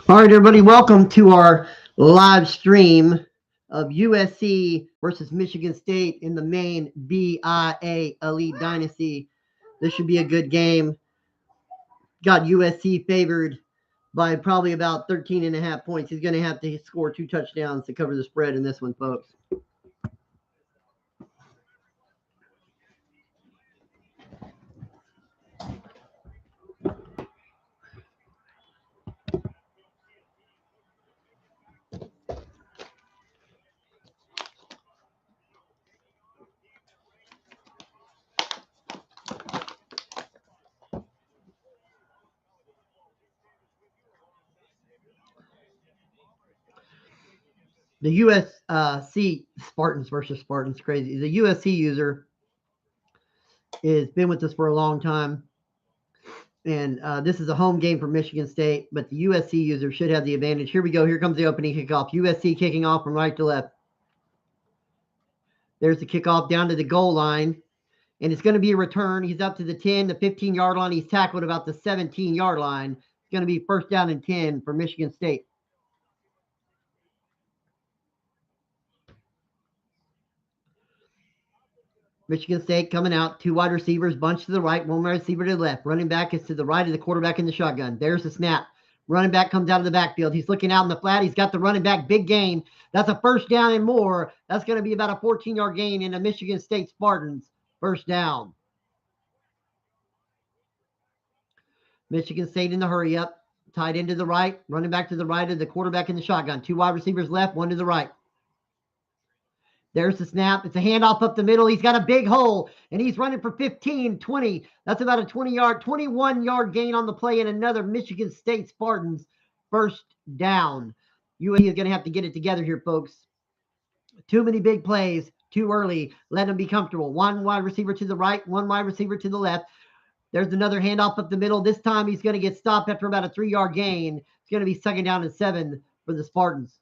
All right, everybody, welcome to our live stream of USC versus Michigan State in the main BIA Elite dynasty. This should be a good game. Got USC favored by probably about 13 and a half points. He's going to have to score 2 touchdowns to cover the spread in this one, folks. The USC Spartans versus Spartans, crazy. The USC user has been with us for a long time. And this is a home game for Michigan State, but the USC user should have the advantage. Here we go. Here comes the opening kickoff. USC kicking off from right to left. There's the kickoff down to the goal line. And it's going to be a return. He's up to the 10, the 15-yard line. He's tackled about the 17-yard line. It's going to be first down and 10 for Michigan State. Michigan State coming out, 2 wide receivers, bunch to the right, 1 wide receiver to the left. Running back is to the right of the quarterback in the shotgun. There's the snap. Running back comes out of the backfield. He's looking out in the flat. He's got the running back, big gain. That's a first down and more. That's going to be about a 14-yard gain in the Michigan State Spartans. First down. Michigan State in the hurry up. Tight end to the right, running back to the right of the quarterback in the shotgun. 2 wide receivers left, 1 to the right. There's the snap. It's a handoff up the middle. He's got a big hole, and he's running for 15, 20. That's about a 21-yard gain on the play, and another Michigan State Spartans first down. USC is going to have to get it together here, folks. Too many big plays, too early. Let them be comfortable. 1 wide receiver to the right, 1 wide receiver to the left. There's another handoff up the middle. This time he's going to get stopped after about a 3-yard gain. It's going to be second down and 7 for the Spartans.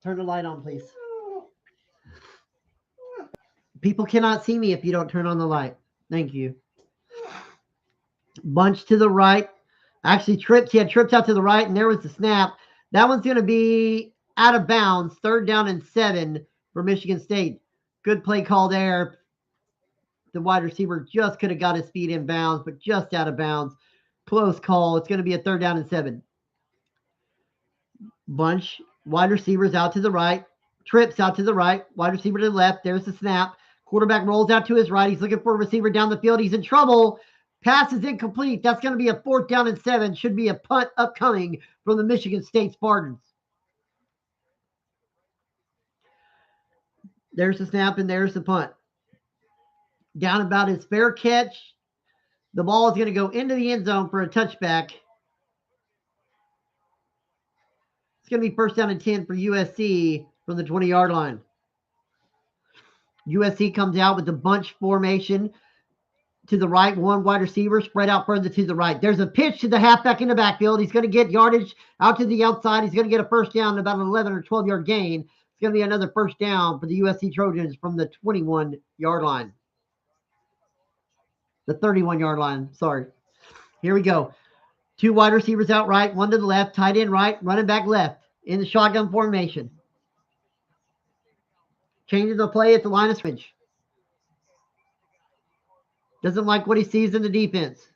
Turn the light on, please. People cannot see me if you don't turn on the light. Thank you. Bunch to the right. Actually, trips. He had trips out to the right, and there was the snap. That one's going to be out of bounds. Third down and 7 for Michigan State. Good play call there. The wide receiver just could have got his feet in bounds, but just out of bounds. Close call. It's going to be a third down and 7. Bunch. Wide receivers out to the right. Trips out to the right. Wide receiver to the left. There's the snap. Quarterback rolls out to his right. He's looking for a receiver down the field. He's in trouble. Pass is incomplete. That's going to be a 4th down and 7. Should be a punt upcoming from the Michigan State Spartans. There's the snap, and there's the punt. Down about his fair catch. The ball is going to go into the end zone for a touchback. It's going to be first down and 10 for USC from the 20-yard line. USC comes out with the bunch formation to the right, 1 wide receiver spread out further to the right. There's a pitch to the halfback in the backfield. He's going to get yardage out to the outside. He's going to get a first down, about an 11 or 12-yard gain. It's going to be another first down for the USC Trojans from the 21-yard line. The 31-yard line, sorry. Here we go. 2 wide receivers out right, 1 to the left, tight end right, running back left in the shotgun formation. Changing the play at the line of scrimmage. Doesn't like what he sees in the defense.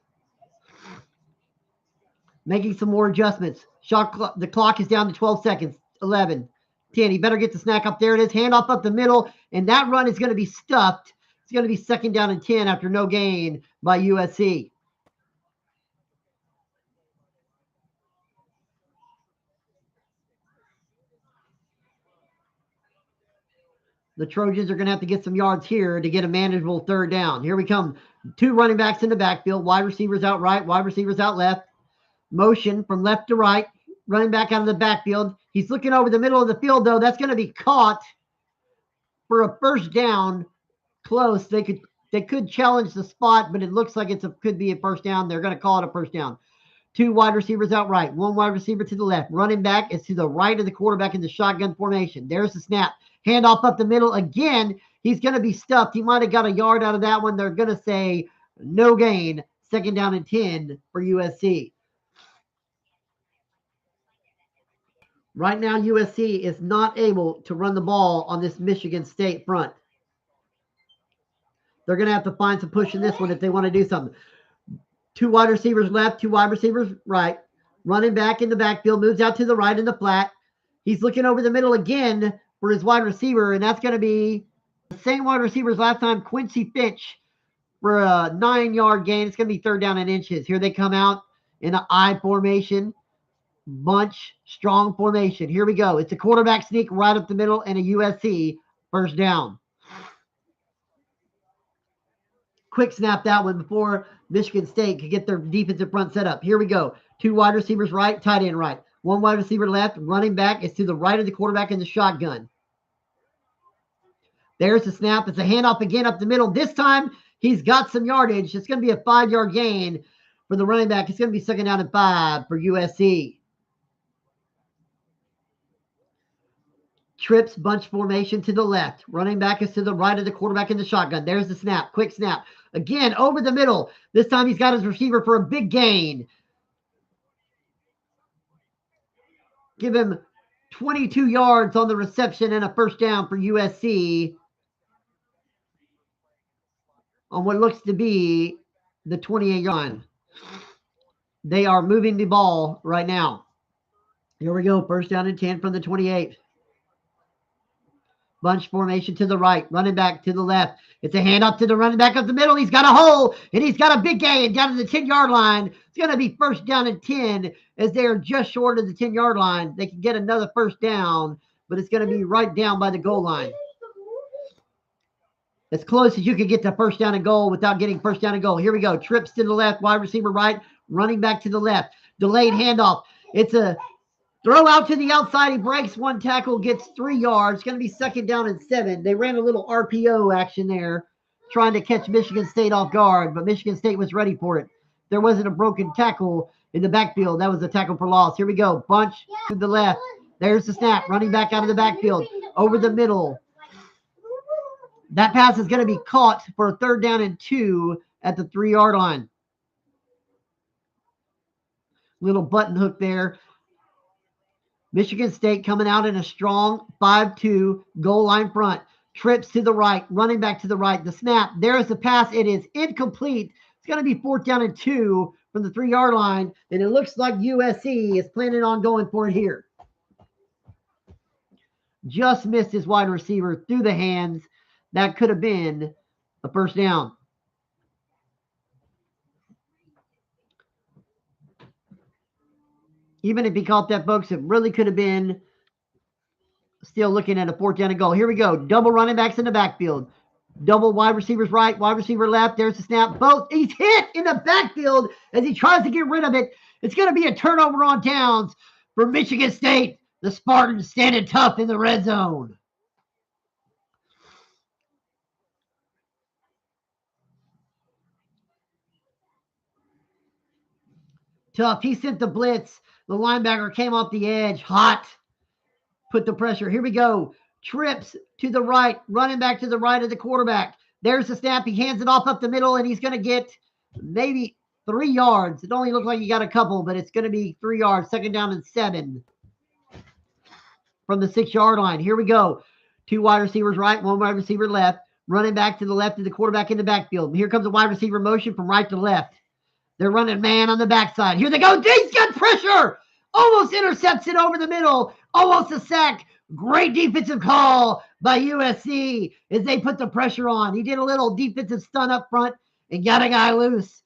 Making some more adjustments. The clock is down to 12 seconds. 11, 10. He better get the snack up. There it is. Handoff up the middle. And that run is going to be stuffed. It's going to be second down and 10 after no gain by USC. The Trojans are going to have to get some yards here to get a manageable third down. Here we come. 2 running backs in the backfield. Wide receivers out right. Wide receivers out left. Motion from left to right. Running back out of the backfield. He's looking over the middle of the field, though. That's going to be caught for a first down. Close. They could challenge the spot, but it looks like could be a first down. They're going to call it a first down. Two wide receivers out right, one wide receiver to the left. Running back is to the right of the quarterback in the shotgun formation. There's the snap. Handoff up the middle again. He's going to be stuffed. He might have got a yard out of that one. They're going to say no gain. 2nd down and 10 for USC. Right now, USC is not able to run the ball on this Michigan State front. They're going to have to find some push in this one if they want to do something. Two wide receivers left, two wide receivers right. Running back in the backfield, moves out to the right in the flat. He's looking over the middle again for his wide receiver, and that's going to be the same wide receivers last time, Quincy Finch, for a 9-yard gain. It's going to be 3rd down and inches. Here they come out in an I formation. Bunch, strong formation. Here we go. It's a quarterback sneak right up the middle and a USC 1st down. Quick snap that one before Michigan State could get their defensive front set up. Here we go. Two wide receivers right, tight end right. One wide receiver left. Running back is to the right of the quarterback in the shotgun. There's the snap. It's a handoff again up the middle. This time he's got some yardage. It's going to be a 5-yard gain for the running back. It's going to be 2nd down and 5 for USC. Trips bunch formation to the left. Running back is to the right of the quarterback in the shotgun. There's the snap. Quick snap. Again, over the middle. This time he's got his receiver for a big gain. Give him 22 yards on the reception and a 1st down for USC on what looks to be the 28-yard line. They are moving the ball right now. Here we go. 1st down and 10 from the 28. Bunch formation to the right, running back to the left. It's a handoff to the running back up the middle. He's got a hole, and he's got a big gain down to the 10-yard line. It's going to be 1st down and 10 as they are just short of the 10-yard line. They can get another 1st down, but it's going to be right down by the goal line. As close as you can get to 1st down and goal without getting 1st down and goal. Here we go. Trips to the left, wide receiver right, running back to the left. Delayed handoff. It's a throw out to the outside. He breaks one tackle, gets 3 yards. It's going to be 2nd down and 7. They ran a little RPO action there, trying to catch Michigan State off guard, but Michigan State was ready for it. There wasn't a broken tackle in the backfield. That was a tackle for loss. Here we go. Bunch to the left. There's the snap. Running back out of the backfield. Over the middle. That pass is going to be caught for a 3rd down and 2 at the 3-yard line. Little button hook there. Michigan State coming out in a strong 5-2 goal line front. Trips to the right, running back to the right. The snap, there's the pass. It is incomplete. It's going to be 4th down and 2 from the 3-yard line, and it looks like USC is planning on going for it here. Just missed his wide receiver through the hands. That could have been a 1st down. Even if he caught that, folks, it really could have been still looking at a 4th down and goal. Here we go. Double running backs in the backfield. Double wide receivers right, wide receiver left. There's the snap. Both. He's hit in the backfield as he tries to get rid of it. It's going to be a turnover on downs for Michigan State. The Spartans standing tough in the red zone. Tough. He sent the blitz. The linebacker came off the edge. Hot. Put the pressure. Here we go. Trips to the right. Running back to the right of the quarterback. There's the snap. He hands it off up the middle, and he's going to get maybe 3 yards. It only looked like he got a couple, but it's going to be 3 yards. 2nd down and 7 from the 6-yard line. Here we go. 2 wide receivers right, 1 wide receiver left. Running back to the left of the quarterback in the backfield. And here comes a wide receiver motion from right to left. They're running man on the backside. Here they go. He's got pressure. Almost intercepts it over the middle. Almost a sack. Great defensive call by USC as they put the pressure on. He did a little defensive stun up front and got a guy loose.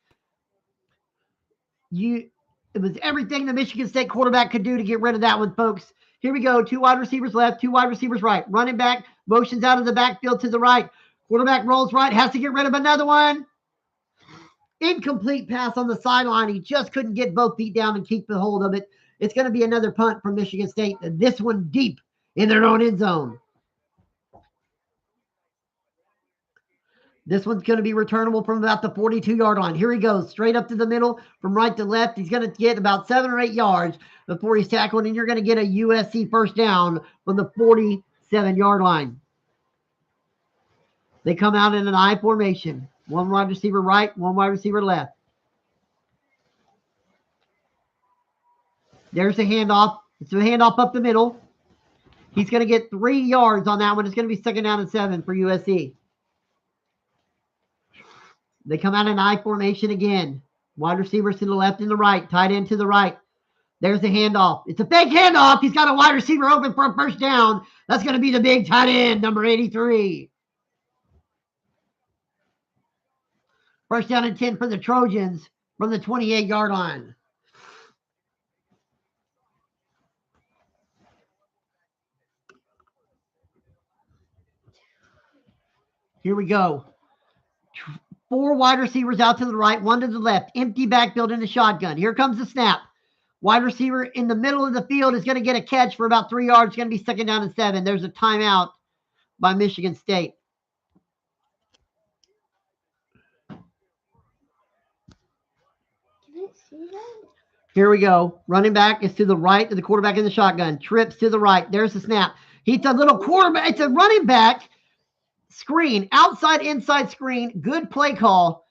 It was everything the Michigan State quarterback could do to get rid of that one, folks. Here we go. 2 wide receivers left, 2 wide receivers right. Running back motions out of the backfield to the right. Quarterback rolls right, has to get rid of another one. Incomplete pass on the sideline. He just couldn't get both feet down and keep the hold of it. It's going to be another punt from Michigan State. This one deep in their own end zone. This one's going to be returnable from about the 42-yard line. Here he goes, straight up to the middle, from right to left. He's going to get about 7 or 8 yards before he's tackled, and you're going to get a USC first down from the 47-yard line. They come out in an I formation. One wide receiver right, one wide receiver left. There's the handoff. It's a handoff up the middle. He's going to get 3 yards on that one. It's going to be 2nd down and 7 for USC. They come out in I formation again. Wide receivers to the left and the right. Tight end to the right. There's the handoff. It's a fake handoff. He's got a wide receiver open for a first down. That's going to be the big tight end, number 83. First down and 10 for the Trojans from the 28-yard line. Here we go. 4 wide receivers out to the right, 1 to the left. Empty backfield in the shotgun. Here comes the snap. Wide receiver in the middle of the field is going to get a catch for about 3 yards. It's going to be 2nd down and 7. There's a timeout by Michigan State. Can I see that? Here we go. Running back is to the right of the quarterback in the shotgun. Trips to the right. There's the snap. He's a little quarterback. It's a running back screen. Outside, inside screen. Good play call.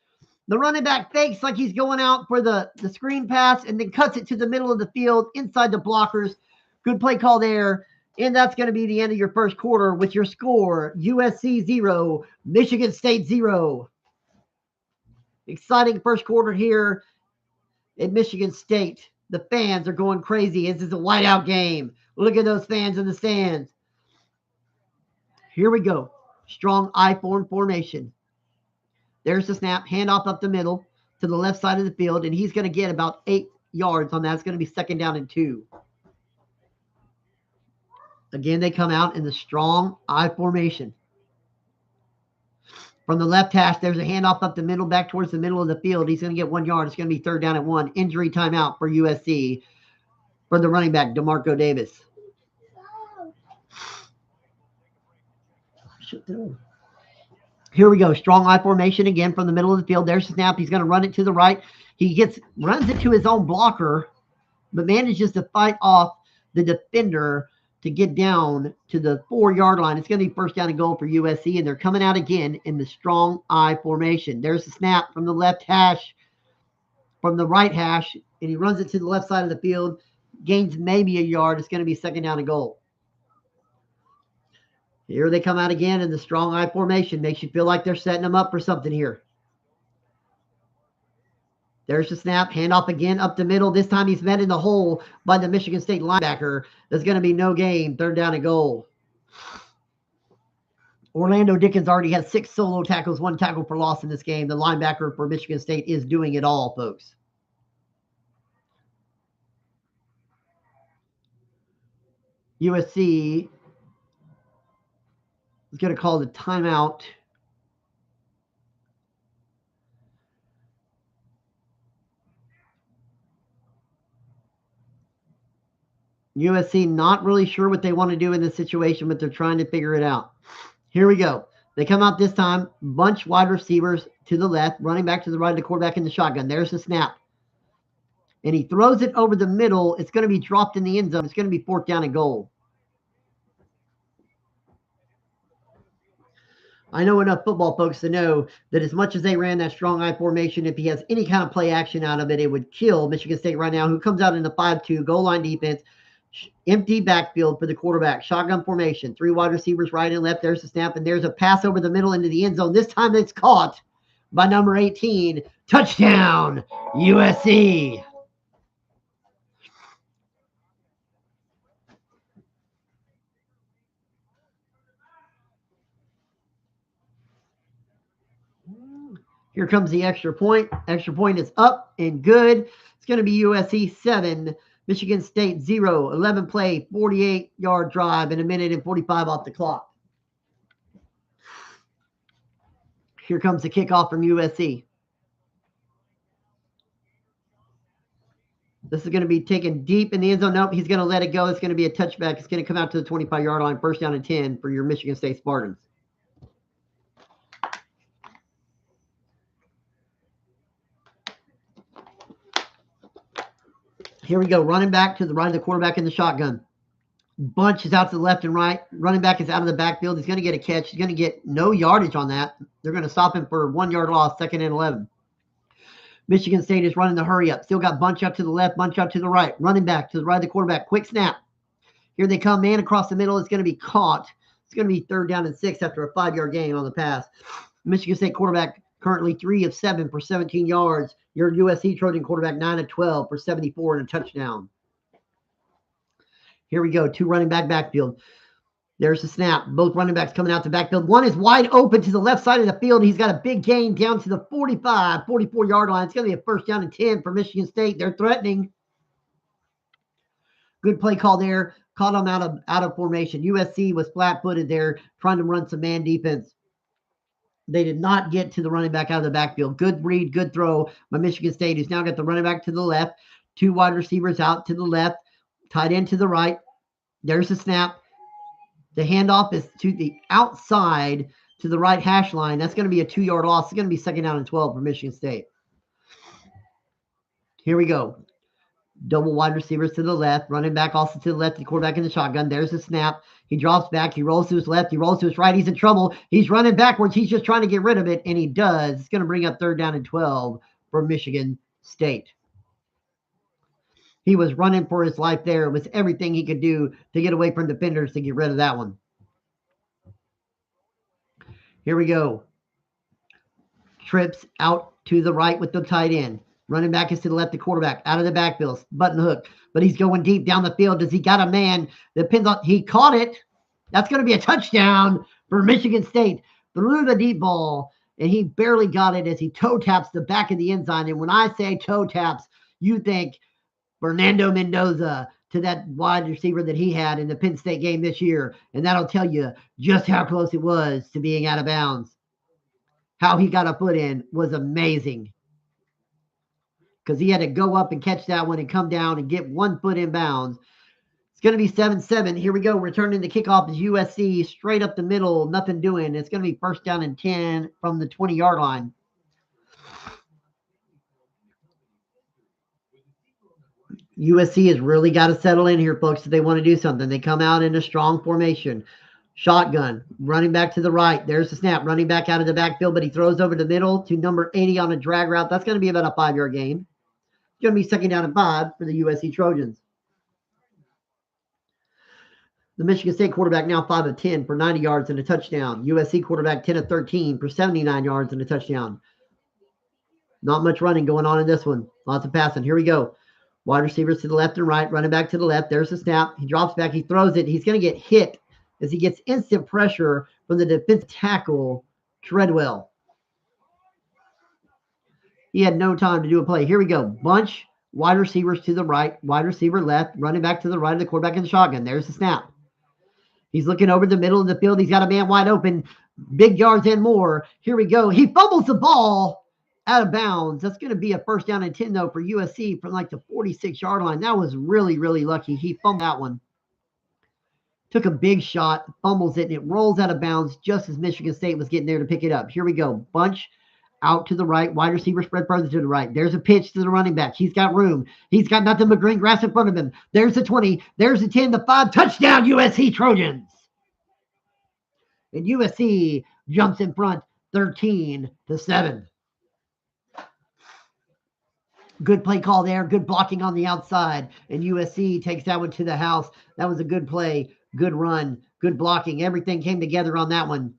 The running back fakes like he's going out for the screen pass and then cuts it to the middle of the field inside the blockers. Good play call there. And that's going to be the end of your first quarter with your score, USC 0, Michigan State 0. Exciting first quarter here at Michigan State. The fans are going crazy. This is a whiteout game. Look at those fans in the stands. Here we go. Strong I-form formation. There's the snap. Handoff up the middle to the left side of the field, and he's going to get about 8 yards on that. It's going to be 2nd down and 2. Again, they come out in the strong I formation. From the left hash, there's a handoff up the middle, back towards the middle of the field. He's going to get 1 yard. It's going to be 3rd down and 1. Injury timeout for USC for the running back, DeMarco Davis. Here we go. Strong I formation again from the middle of the field. There's the snap. He's going to run it to the right. He runs it to his own blocker, but manages to fight off the defender to get down to the 4-yard line. It's going to be 1st down and goal for USC, and they're coming out again in the strong I formation. There's the snap from the left hash, from the right hash, and he runs it to the left side of the field, gains maybe 1 yard. It's going to be 2nd down and goal. Here they come out again in the strong I formation. Makes you feel like they're setting them up for something here. There's the snap. Handoff again up the middle. This time he's met in the hole by the Michigan State linebacker. There's going to be no gain. 3rd down and goal. Orlando Dickens already has 6 solo tackles, 1 tackle for loss in this game. The linebacker for Michigan State is doing it all, folks. USC is going to call the timeout. USC not really sure what they want to do in this situation, but they're trying to figure it out. Here we go. They come out this time, bunch wide receivers to the left, running back to the right of the quarterback in the shotgun. There's the snap. And he throws it over the middle. It's going to be dropped in the end zone. It's going to be 4th down and goal. I know enough football folks to know that as much as they ran that strong I formation, if he has any kind of play action out of it, it would kill Michigan State right now, who comes out in the 5-2 goal line defense. Empty backfield for the quarterback. Shotgun formation. 3 wide receivers right and left. There's the snap, and there's a pass over the middle into the end zone. This time it's caught by number 18. Touchdown, USC. Here comes the extra point. Extra point is up and good. It's going to be USC 7, Michigan State 0. 11 play, 48-yard drive, and 1 minute and 45 off the clock. Here comes the kickoff from USC. This is going to be taken deep in the end zone. Nope, he's going to let it go. It's going to be a touchback. It's going to come out to the 25-yard line. 1st down and 10 for your Michigan State Spartans. Here we go. Running back to the right of the quarterback in the shotgun. Bunch is out to the left and right. Running back is out of the backfield. He's going to get a catch. He's going to get no yardage on that. They're going to stop him for a 1 yard loss, 2nd and 11. Michigan State is running the hurry up. Still got bunch up to the left, bunch up to the right. Running back to the right of the quarterback. Quick snap. Here they come, man across the middle. It's going to be caught. It's going to be 3rd down and 6 after a 5-yard gain on the pass. Michigan State quarterback currently 3 of 7 for 17 yards. Your USC Trojan quarterback 9 of 12 for 74 and a touchdown. Here we go. 2 running back backfield. There's the snap. Both running backs coming out the backfield. One is wide open to the left side of the field. He's got a big gain down to the 45, 44-yard line. It's going to be a 1st down and 10 for Michigan State. They're threatening. Good play call there. Caught him out of formation. USC was flat-footed there, trying to run some man defense. They did not get to the running back out of the backfield. Good read, good throw by Michigan State, who's now got the running back to the left. 2 wide receivers out to the left. Tight end to the right. There's the snap. The handoff is to the outside to the right hash line. That's going to be a 2-yard loss. It's going to be 2nd down and 12 for Michigan State. Here we go. Double wide receivers to the left. Running back also to the left. The quarterback in the shotgun. There's the snap. He drops back. He rolls to his left. He rolls to his right. He's in trouble. He's running backwards. He's just trying to get rid of it, and he does. It's going to bring up 3rd down and 12 for Michigan State. He was running for his life there. It was everything he could do to get away from defenders to get rid of that one. Here we go. Trips out to the right with the tight end. Running back is to the left, the quarterback out of the backfield, button hook, but he's going deep down the field. Does he got a man? Depends on, he caught it. That's going to be a touchdown for Michigan State. Threw the deep ball, and he barely got it as he toe taps the back of the end zone. And when I say toe taps, you think Fernando Mendoza to that wide receiver that he had in the Penn State game this year. And that'll tell you just how close it was to being out of bounds. How he got a foot in was amazing. Because he had to go up and catch that one and come down and get 1 foot in bounds. It's going to be 7-7. Here we go. Returning the kickoff is USC straight up the middle. Nothing doing. It's going to be 1st down and 10 from the 20-yard line. USC has really got to settle in here, folks, if they want to do something. They come out in a strong formation. Shotgun, running back to the right. There's the snap, running back out of the backfield, but he throws over the middle to number 80 on a drag route. That's going to be about a 5-yard gain. It's going to be 2nd down and 5 for the USC Trojans. The Michigan State quarterback now 5 of 10 for 90 yards and a touchdown. USC quarterback 10 of 13 for 79 yards and a touchdown. Not much running going on in this one. Lots of passing. Here we go. Wide receivers to the left and right, running back to the left. There's the snap. He drops back. He throws it. He's going to get hit as he gets instant pressure from the defensive tackle, Treadwell. He had no time to do a play. Here we go. Bunch, wide receivers to the right, wide receiver left, running back to the right of the quarterback in the shotgun. There's the snap. He's looking over the middle of the field. He's got a man wide open, big yards and more. Here we go. He fumbles the ball out of bounds. That's going to be a 1st down and 10, though, for USC from like the 46-yard line. That was really, really lucky. He fumbled that one. Took a big shot, fumbles it, and it rolls out of bounds just as Michigan State was getting there to pick it up. Here we go. Bunch out to the right. Wide receiver spread further to the right. There's a pitch to the running back. He's got room. He's got nothing but green grass in front of him. There's the 20. There's the 10, the 5. Touchdown, USC Trojans. And USC jumps in front 13-7. Good play call there. Good blocking on the outside. And USC takes that one to the house. That was a good play. Good run. Good blocking. Everything came together on that one.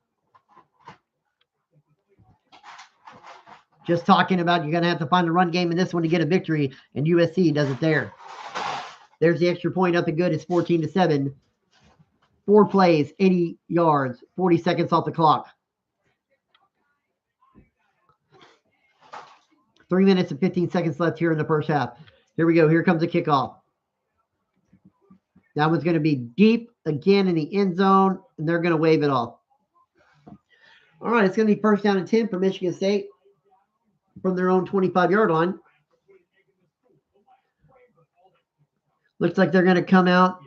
Just talking about you're going to have to find a run game in this one to get a victory. And USC does it there. There's the extra point up and good. It's 14-7. 4 plays, 80 yards, 40 seconds off the clock. 3 minutes and 15 seconds left here in the first half. Here we go. Here comes the kickoff. That one's going to be deep again in the end zone, and they're going to wave it off. All right, it's going to be 1st down and 10 for Michigan State from their own 25-yard line. Looks like they're going to come out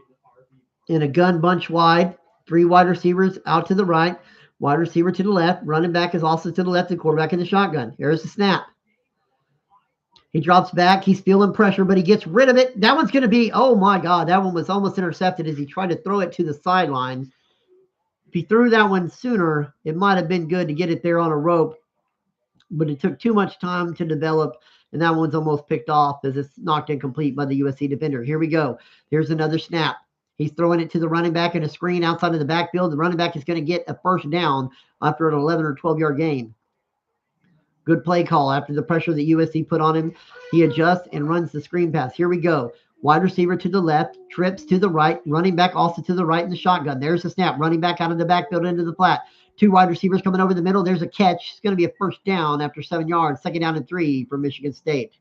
in a gun bunch wide. 3 wide receivers out to the right. Wide receiver to the left. Running back is also to the left. The quarterback in the shotgun. Here's the snap. He drops back. He's feeling pressure, but he gets rid of it. That one's going to be, oh my God, that one was almost intercepted as he tried to throw it to the sideline. If he threw that one sooner, it might have been good to get it there on a rope, but it took too much time to develop, and that one's almost picked off as it's knocked incomplete by the USC defender. Here we go. Here's another snap. He's throwing it to the running back in a screen outside of the backfield. The running back is going to get a first down after an 11 or 12-yard gain. Good play call after the pressure that USC put on him. He adjusts and runs the screen pass. Here we go. Wide receiver to the left, trips to the right, running back also to the right in the shotgun. There's the snap. Running back out of the backfield into the flat. 2 wide receivers coming over the middle. There's a catch. It's going to be a first down after 7 yards. 2nd down and 3 for Michigan State.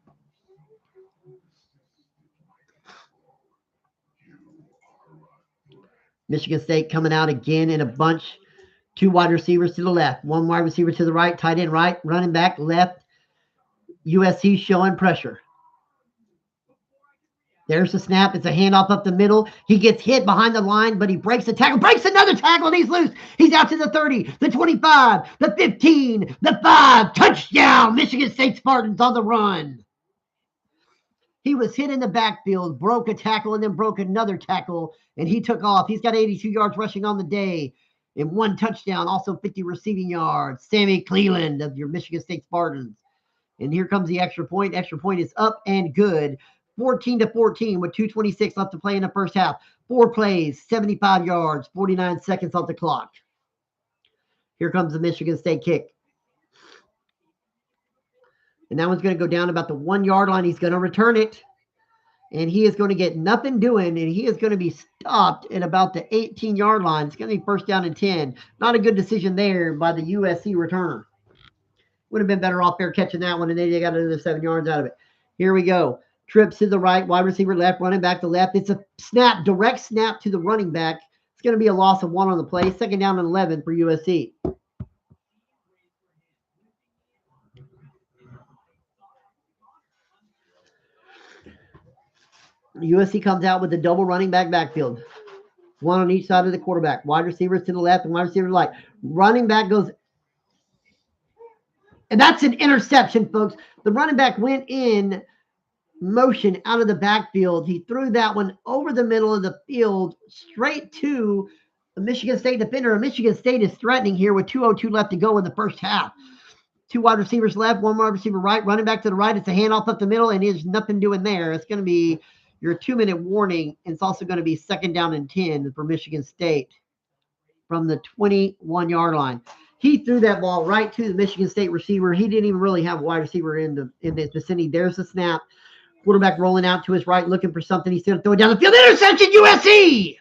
Michigan State coming out again in a bunch. 2 wide receivers to the left, 1 wide receiver to the right, tight end right, running back left. USC showing pressure. There's the snap. It's a handoff up the middle. He gets hit behind the line, but he breaks the tackle, breaks another tackle, and he's loose. He's out to the 30, the 25, the 15, the 5. Touchdown! Michigan State Spartans on the run. He was hit in the backfield, broke a tackle, and then broke another tackle, and he took off. He's got 82 yards rushing on the day and 1 touchdown, also 50 receiving yards. Sammy Cleland of your Michigan State Spartans. And here comes the extra point. Extra point is up and good. 14-14 with 2:26 left to play in the first half. 4 plays, 75 yards, 49 seconds off the clock. Here comes the Michigan State kick. And that one's going to go down about the 1-yard line. He's going to return it. And he is going to get nothing doing, and he is going to be stopped at about the 18-yard line. It's going to be first down and 10. Not a good decision there by the USC returner. Would have been better off there catching that one, and then they got another 7 yards out of it. Here we go. Trips to the right, wide receiver left, running back to left. It's a snap, direct snap to the running back. It's going to be a loss of 1 on the play. 2nd down and 11 for USC. USC comes out with a double running back backfield. 1 on each side of the quarterback. Wide receivers to the left and wide receiver to the right. Running back goes. And that's an interception, folks. The running back went in motion out of the backfield. He threw that one over the middle of the field straight to the Michigan State defender. Michigan State is threatening here with 2:02 left to go in the first half. 2 wide receivers left, 1 wide receiver right, running back to the right. It's a handoff up the middle, and there's nothing doing there. It's going to be your 2-minute warning. And it's also going to be 2nd down and 10 for Michigan State from the 21-yard line. He threw that ball right to the Michigan State receiver. He didn't even really have a wide receiver in the vicinity. There's the snap. Quarterback rolling out to his right, looking for something. He's going to throw it down the field. Interception, USC!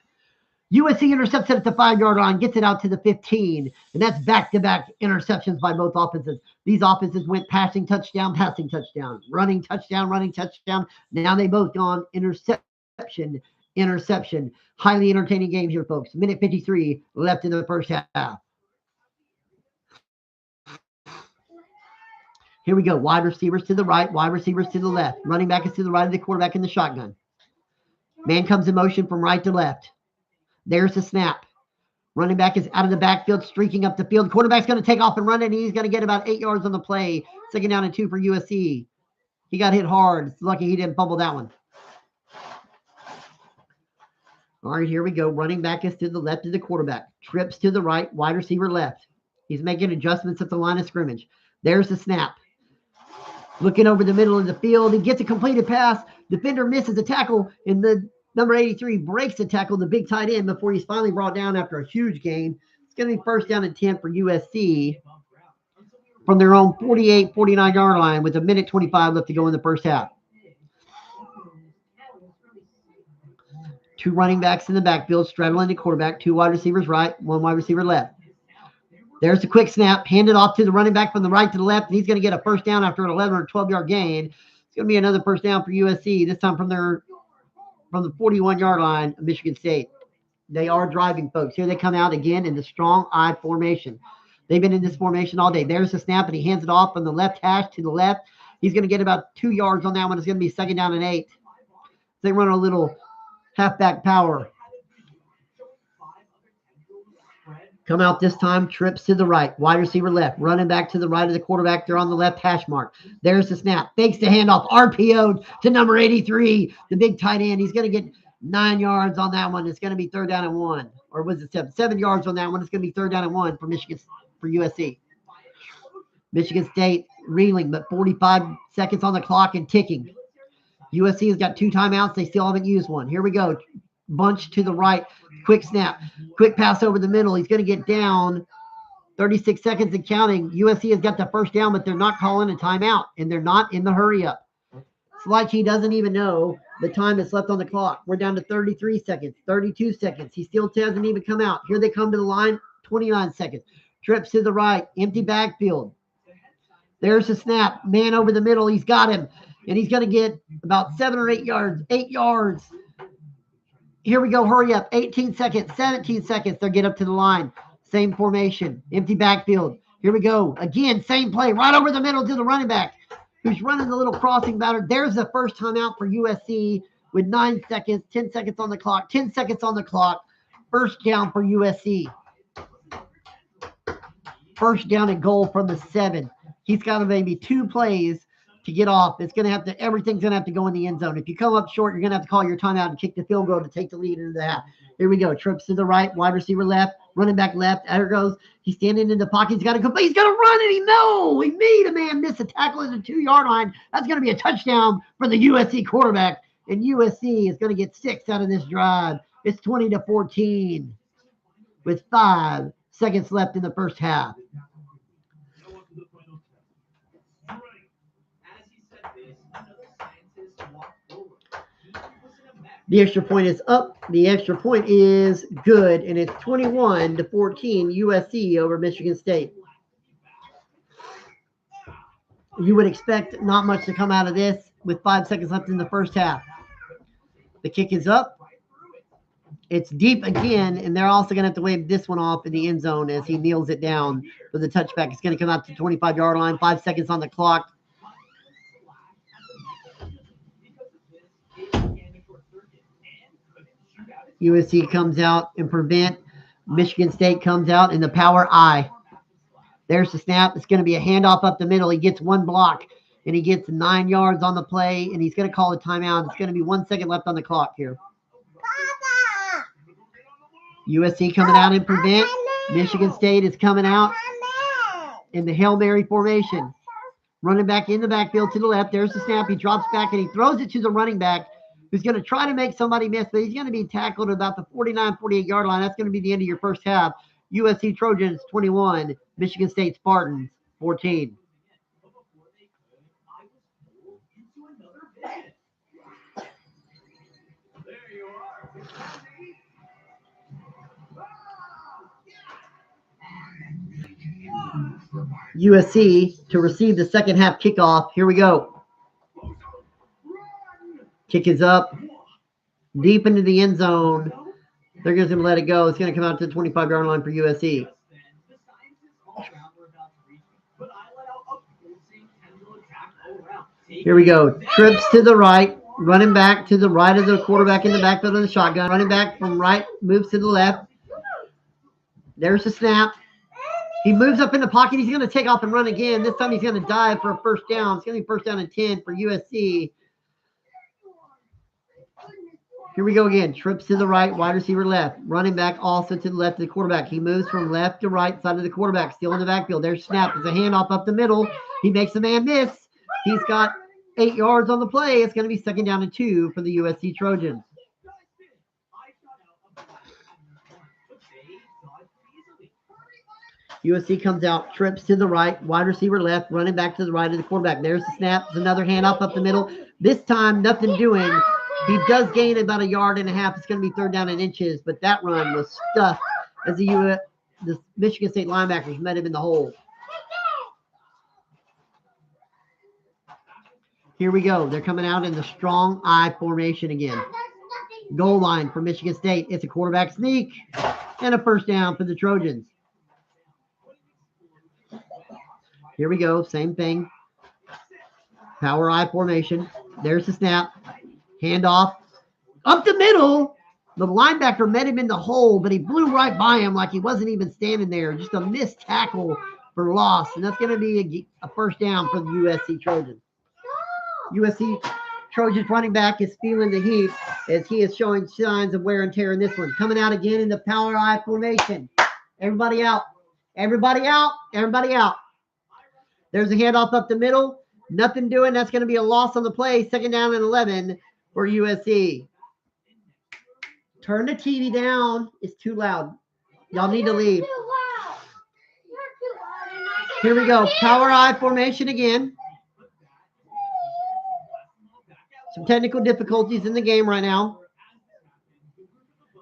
USC intercepts it at the 5-yard line, gets it out to the 15. And that's back-to-back interceptions by both offenses. These offenses went passing touchdown, running touchdown. Now they both gone interception. Highly entertaining game here, folks. Minute 53 left in the first half. Here we go. Wide receivers to the right, wide receivers to the left. Running back is to the right of the quarterback in the shotgun. Man comes in motion from right to left. There's the snap. Running back is out of the backfield, streaking up the field. Quarterback's going to take off and run it, and he's going to get about 8 yards on the play. 2nd down and 2 for USC. He got hit hard. It's lucky he didn't fumble that one. All right, here we go. Running back is to the left of the quarterback. Trips to the right, wide receiver left. He's making adjustments at the line of scrimmage. There's the snap. Looking over the middle of the field. He gets a completed pass. Defender misses a tackle, and the number 83 breaks the tackle, the big tight end, before he's finally brought down after a huge gain. It's going to be first down and 10 for USC from their own 48, 49-yard line with 1:25 left to go in the first half. 2 running backs in the backfield, straddling the quarterback. 2 wide receivers right, 1 wide receiver left. There's the quick snap, handed off to the running back from the right to the left, and he's going to get a first down after an 11 or 12-yard gain. It's going to be another first down for USC, this time from the 41-yard line of Michigan State. They are driving, folks. Here they come out again in the strong I formation. They've been in this formation all day. There's the snap, and he hands it off from the left hash to the left. He's going to get about 2 yards on that one. It's going to be 2nd down and 8. They run a little halfback power. Come out this time, trips to the right, wide receiver left, running back to the right of the quarterback. They're on the left hash mark. There's the snap, fakes the handoff, RPO'd to number 83, the big tight end. He's going to get 9 yards on that one. It's going to be 3rd down and 1. Or was it 7? 7 yards on that one. It's going to be 3rd down and 1 for USC. Michigan State reeling, but 45 seconds on the clock and ticking. USC has got 2 timeouts. They still haven't used one. Here we go. Bunch to the right. Quick snap. Quick pass over the middle. He's going to get down. 36 seconds and counting. USC has got the 1st down, but they're not calling a timeout, and they're not in the hurry up. It's like he doesn't even know the time that's left on the clock. We're down to 33 seconds, 32 seconds. He still hasn't even come out. Here they come to the line. 29 seconds. Trips to the right. Empty backfield. There's the snap. Man over the middle. He's got him. And he's going to get about 7 or 8 yards. 8 yards. Here we go. Hurry up. 18 seconds. 17 seconds. They'll get up to the line. Same formation. Empty backfield. Here we go. Again, same play. Right over the middle to the running back, who's running the little crossing batter. There's the 1st timeout for USC with 9 seconds. 10 seconds on the clock. 10 seconds on the clock. 1st down for USC. 1st down and goal from the 7. He's got maybe 2 plays to get off. It's going to have to, everything's going to have to go in the end zone. If you come up short, you're going to have to call your timeout and kick the field goal to take the lead into the half. Here we go. Trips to the right, wide receiver left, running back left. There it goes. He's standing in the pocket. He's got to go. He's going to run and he made a man miss a tackle at the 2-yard line. That's going to be a touchdown for the USC quarterback. And USC is going to get 6 out of this drive. It's 20-14 with 5 seconds left in the 1st half. The extra point is up. The extra point is good, and it's 21-14 USC over Michigan State. You would expect not much to come out of this with 5 seconds left in the 1st half. The kick is up. It's deep again, and they're also going to have to wave this one off in the end zone as he kneels it down for the touchback. It's going to come out to the 25-yard line. 5 seconds on the clock. USC comes out and prevent. Michigan State comes out in the power I. There's the snap. It's going to be a handoff up the middle. He gets 1 block, and he gets 9 yards on the play, and he's going to call a timeout. It's going to be 1 second left on the clock here. USC coming out and prevent. Michigan State is coming out in the Hail Mary formation. Running back in the backfield to the left. There's the snap. He drops back, and he throws it to the running back, who's going to try to make somebody miss, but he's going to be tackled at about the 49, 48-yard line. That's going to be the end of your 1st half. USC Trojans 21, Michigan State Spartans 14. USC to receive the 2nd half kickoff. Here we go. Kick is up. Deep into the end zone. They're just going to let it go. It's going to come out to the 25-yard line for USC. Here we go. Trips to the right. Running back to the right of the quarterback in the backfield of the shotgun. Running back from right moves to the left. There's the snap. He moves up in the pocket. He's going to take off and run again. This time he's going to dive for a 1st down. It's going to be 1st down and 10 for USC. Here we go again. Trips to the right, wide receiver left. Running back also to the left of the quarterback. He moves from left to right side of the quarterback, still in the backfield. There's snap. It's a handoff up the middle. He makes the man miss. He's got 8 yards on the play. It's going to be 2nd down and 2 for the USC Trojans. USC comes out, trips to the right, wide receiver left, running back to the right of the quarterback. There's the snap. It's another handoff up the middle. This time, nothing doing. He does gain about 1.5 yards. It's going to be 3rd down and inches, but that run was stuffed as the Michigan State linebackers met him in the hole. Here we go. They're coming out in the strong I formation again. Goal line for Michigan State. It's a quarterback sneak and a 1st down for the Trojans. Here we go. Same thing. Power I formation. There's the snap. Handoff. Up the middle. The linebacker met him in the hole, but he blew right by him like he wasn't even standing there. Just a missed tackle for loss. And that's going to be a first down for the USC Trojans. USC Trojans running back is feeling the heat as he is showing signs of wear and tear in this one. Coming out again in the power I formation. Everybody out. Everybody out. Everybody out. There's a handoff up the middle. Nothing doing. That's going to be a loss on the play. Second down and 11 for USC. Turn the TV down. It's too loud. Y'all need to leave. Here we go. Power I formation again. Some technical difficulties in the game right now.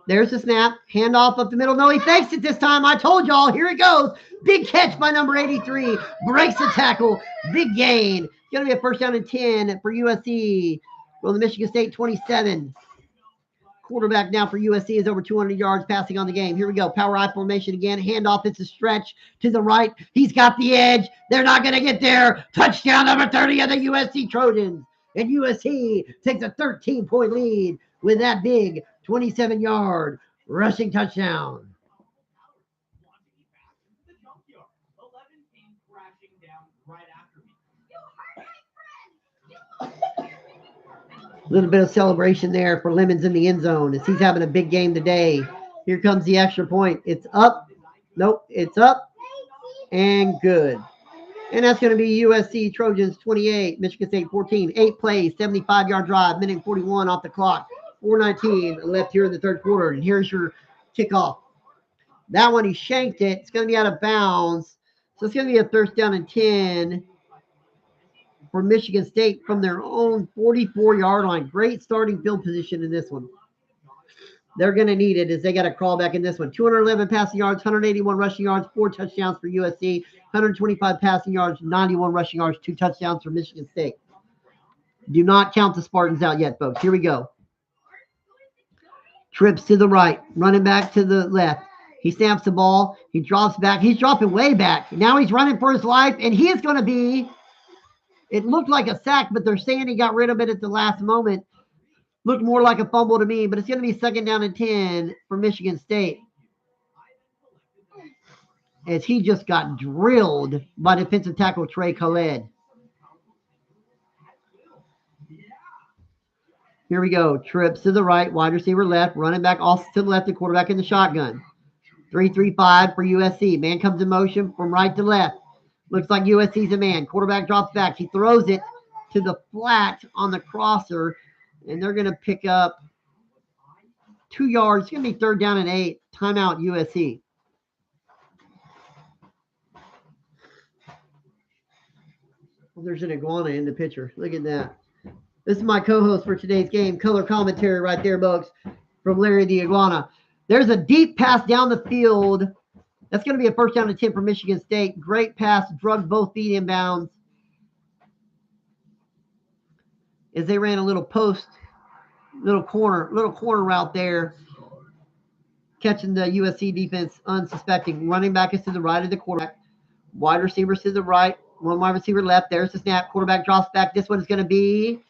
There's the snap. Handoff up the middle. No, he fakes it this time. I told y'all. Here it goes. Big catch by number 83. Breaks the tackle. Big gain. It's going to be a first down and 10 for USC. From the Michigan State 27. Quarterback now for USC is over 200 yards passing on the game. Here we go. Power I formation again. Handoff. It's a stretch to the right. He's got the edge. They're not going to get there. Touchdown number 30 of the USC Trojans. And USC takes a 13-point lead with that big 27-yard rushing touchdown. A little bit of celebration there for Lemons in the end zone as he's having a big game today. Here comes the extra point. It's up. Nope, it's up. And good. And that's going to be USC Trojans 28, Michigan State 14. 8 plays, 75-yard drive, minute 41 off the clock. 4:19 left here in the third quarter. And here's your kickoff. That one, he shanked it. It's going to be out of bounds. So it's going to be a first down and 10 for Michigan State from their own 44-yard line. Great starting field position in this one. They're going to need it as they got to crawl back in this one. 211 passing yards, 181 rushing yards, 4 touchdowns for USC, 125 passing yards, 91 rushing yards, 2 touchdowns for Michigan State. Do not count the Spartans out yet, folks. Here we go. Trips to the right, running back to the left. He snaps the ball. He drops back. He's dropping way back. Now he's running for his life, and he is going to be, it looked like a sack, but they're saying he got rid of it at the last moment. Looked more like a fumble to me, but it's going to be second down and 10 for Michigan State. As he just got drilled by defensive tackle Trey Khaled. Here we go. Trips to the right, wide receiver left, running back also to the left, the quarterback in the shotgun. 3-3-5 for USC. Man comes in motion from right to left. Looks like USC's a man. Quarterback drops back. He throws it to the flat on the crosser, and they're going to pick up 2 yards. It's going to be third down and 8. Timeout USC. Well, there's an iguana in the picture. Look at that. This is my co-host for today's game. Color commentary right there, folks, from Larry the Iguana. There's a deep pass down the field. That's going to be a first down and 10 for Michigan State. Great pass. Drugged both feet inbounds. As they ran a little post, little corner route there. Catching the USC defense unsuspecting. Running back is to the right of the quarterback. Wide receivers to the right. One wide receiver left. There's the snap. Quarterback drops back. This one is going to be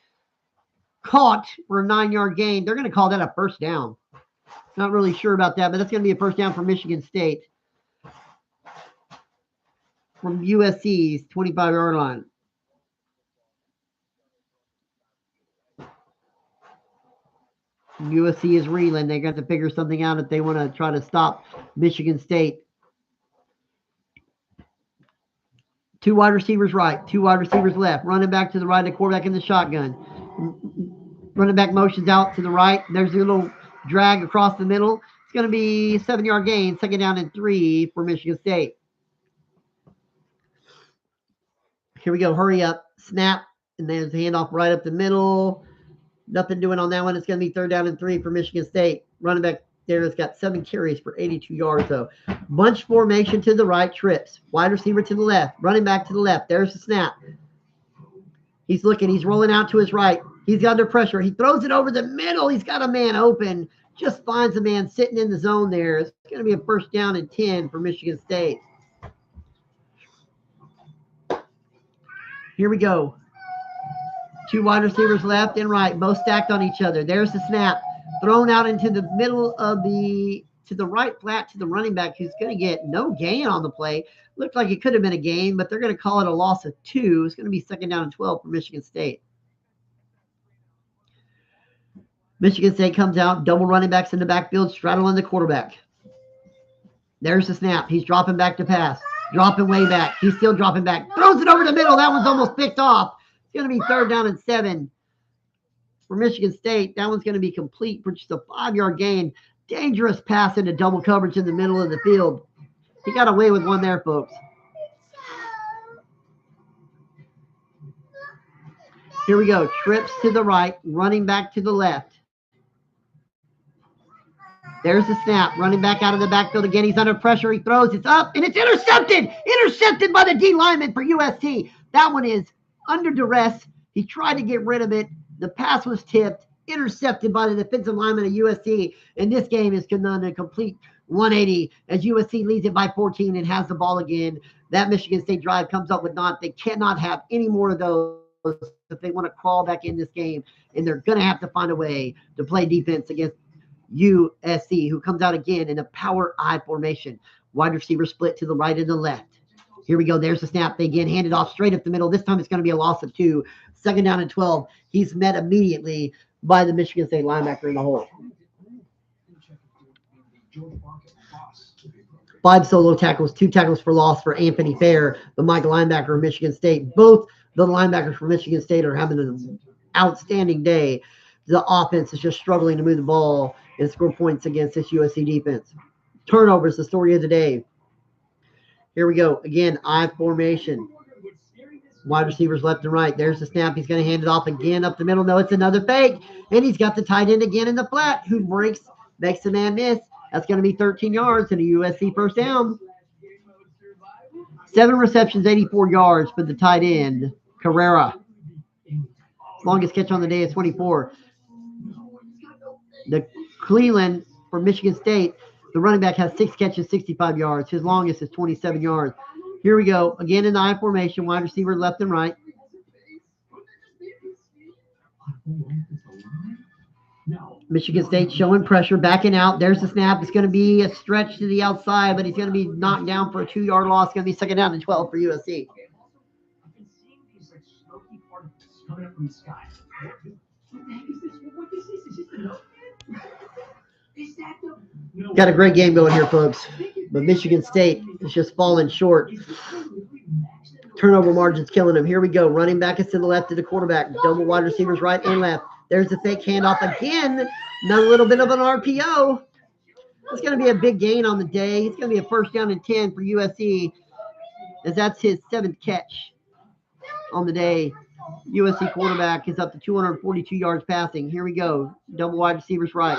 caught for a 9-yard gain. They're going to call that a first down. Not really sure about that, but that's going to be a first down for Michigan State. From USC's 25-yard line. USC is reeling. They got to figure something out if they want to try to stop Michigan State. 2 wide receivers right, 2 wide receivers left. Running back to the right, the quarterback in the shotgun. Running back motions out to the right. There's a little drag across the middle. It's going to be a 7-yard gain, second down and 3 for Michigan State. Here we go. Hurry up. Snap. And there's the handoff right up the middle. Nothing doing on that one. It's going to be third down and 3 for Michigan State. Running back there has got 7 carries for 82 yards, though. Bunch formation to the right. Trips. Wide receiver to the left. Running back to the left. There's the snap. He's looking. He's rolling out to his right. He's under pressure. He throws it over the middle. He's got a man open. Just finds a man sitting in the zone there. It's going to be a first down and 10 for Michigan State. Here we go. 2 wide receivers left and right, both stacked on each other. There's the snap. Thrown out into the middle of to the right flat to the running back, who's going to get no gain on the play. Looked like it could have been a gain, but they're going to call it a loss of 2. It's going to be 2nd down and 12 for Michigan State. Michigan State comes out, double running backs in the backfield, straddling the quarterback. There's the snap. He's dropping back to pass. Dropping way back. He's still dropping back. Throws it over the middle. That one's almost picked off. It's going to be 3rd down and 7 for Michigan State. That one's going to be complete for just a 5-yard gain. Dangerous pass into double coverage in the middle of the field. He got away with one there, folks. Here we go. Trips to the right, running back to the left. There's the snap. Running back out of the backfield again. He's under pressure. He throws. It's up, and it's intercepted. Intercepted by the D lineman for USC. That one is under duress. He tried to get rid of it. The pass was tipped. Intercepted by the defensive lineman of USC. And this game is done a complete 180 as USC leads it by 14 and has the ball again. That Michigan State drive comes up with naught. They cannot have any more of those if they want to crawl back in this game. And they're going to have to find a way to play defense against USC, who comes out again in a power I formation. Wide receiver split to the right and the left. Here we go. There's the snap. They again hand it off straight up the middle. This time it's going to be a loss of 2. 2nd down and 12. He's met immediately by the Michigan State linebacker in the hole. 5 solo tackles, 2 tackles for loss for Anthony Fair, the Mike linebacker of Michigan State. Both the linebackers for Michigan State are having an outstanding day. The offense is just struggling to move the ball and score points against this USC defense. Turnovers, the story of the day. Here we go. Again, I formation. Wide receivers left and right. There's the snap. He's going to hand it off again up the middle. No, it's another fake. And he's got the tight end again in the flat, who makes the man miss. That's going to be 13 yards and a USC 1st down. 7 receptions, 84 yards for the tight end, Carrera. Longest catch on the day is 24. The Cleveland for Michigan State, the running back has 6 catches, 65 yards. His longest is 27 yards. Here we go. Again in the I formation, wide receiver left and right. Michigan State showing pressure, backing out. There's the snap. It's going to be a stretch to the outside, but he's going to be knocked down for a 2-yard loss. It's going to be 2nd down and 12 for USC. Got a great game going here, folks. But Michigan State is just falling short. Turnover margin's killing them. Here we go. Running back is to the left of the quarterback. Double wide receivers right and left. There's the fake handoff again. Another little bit of an RPO. It's going to be a big gain on the day. It's going to be a 1st down and 10 for USC, as that's his 7th catch on the day. USC quarterback is up to 242 yards passing. Here we go. Double wide receivers right.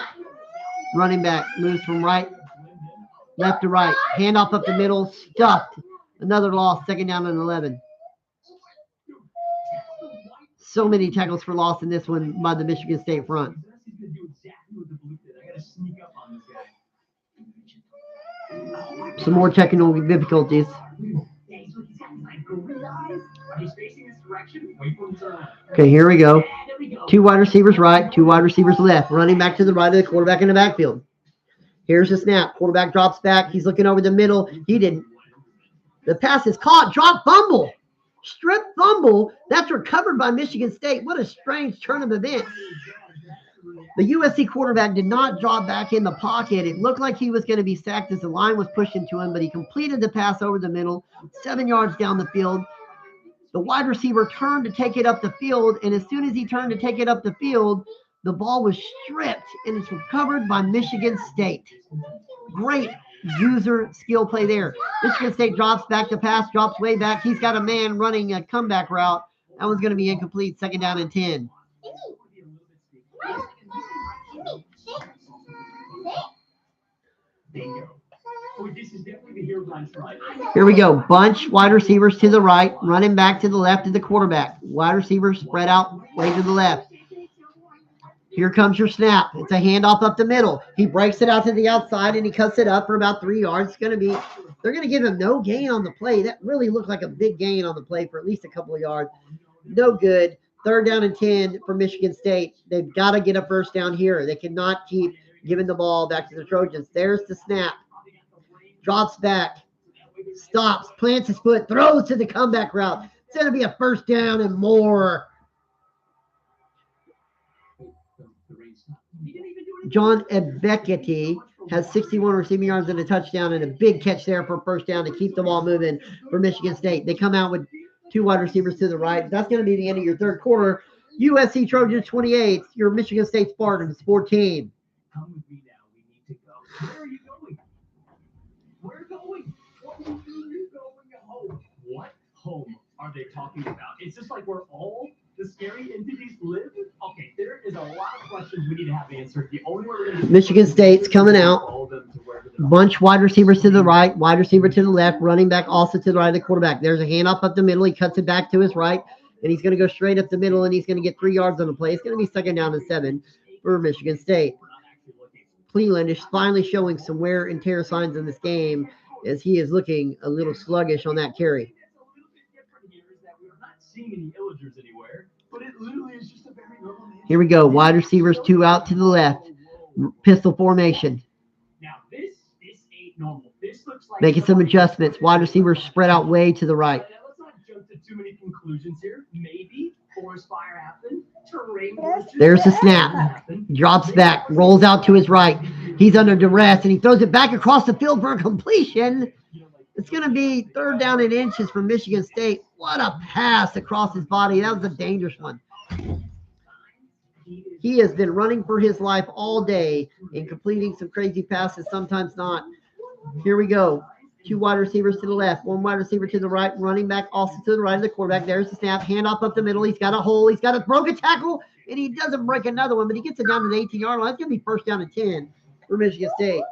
Running back moves from left to right. Handoff up the middle. Stuffed. Another loss. 2nd down and 11. So many tackles for loss in this one by the Michigan State front. Some more technical difficulties. Okay, here we go. 2 wide receivers right, 2 wide receivers left. Running back to the right of the quarterback in the backfield. Here's the snap. Quarterback drops back. He's looking over the middle. He didn't. The pass is caught. Drop fumble. Strip fumble. That's recovered by Michigan State. What a strange turn of events. The USC quarterback did not drop back in the pocket. It looked like he was going to be sacked as the line was pushed into him, but he completed the pass over the middle, 7 yards down the field. The wide receiver turned to take it up the field, and as soon as he turned to take it up the field, the ball was stripped, and it's recovered by Michigan State. Great user skill play there. Michigan State drops back to pass, drops way back. He's got a man running a comeback route. That one's going to be incomplete, 2nd down and 10. Here we go. Bunch wide receivers to the right, running back to the left of the quarterback. Wide receivers spread out way to the left. Here comes your snap. It's a handoff up the middle. He breaks it out to the outside and he cuts it up for about 3 yards. They're going to give him no gain on the play. That really looked like a big gain on the play for at least a couple of yards. No good. 3rd down and 10 for Michigan State. They've got to get a first down here. They cannot keep giving the ball back to the Trojans. There's the snap. Drops back. Stops. Plants his foot. Throws to the comeback route. It's going to be a first down and more. John Ebekete has 61 receiving yards and a touchdown and a big catch there for first down to keep the ball moving for Michigan State. They come out with 2 wide receivers to the right. That's going to be the end of your 3rd quarter. USC Trojans 28, your Michigan State Spartans 14. Come with me now. We need to go. Where are you going? We're going. What do you mean you're going home? What home are they talking about? It's just like where all the scary entities live? Okay, there is a lot of questions we need to have answered. The only way we're going to Michigan State's coming out. Bunch wide receivers to the right, wide receiver to the left, running back also to the right of the quarterback. There's a handoff up the middle. He cuts it back to his right, and he's going to go straight up the middle, and he's going to get 3 yards on the play. It's going to be 2nd down and 7 for Michigan State. Cleveland is finally showing some wear and tear signs in this game as he is looking a little sluggish on that carry. Here we go. Wide receivers 2 out to the left. Pistol formation. Now this ain't normal. This looks like making some adjustments. Wide receivers spread out way to the right. Let's not jump to too many conclusions here. Maybe forest fire happened. There's the snap. Drops back. Rolls out to his right. He's under duress, and he throws it back across the field for a completion. It's going to be 3rd down and inches for Michigan State. What a pass across his body. That was a dangerous one. He has been running for his life all day and completing some crazy passes, sometimes not. Here we go. 2 wide receivers to the left, 1 wide receiver to the right, running back also to the right of the quarterback. There's the snap. Handoff up the middle. He's got a hole. He's got a broken tackle, and he doesn't break another one, but he gets it down to the 18-yard line. It's going to be 1st down and 10 for Michigan State.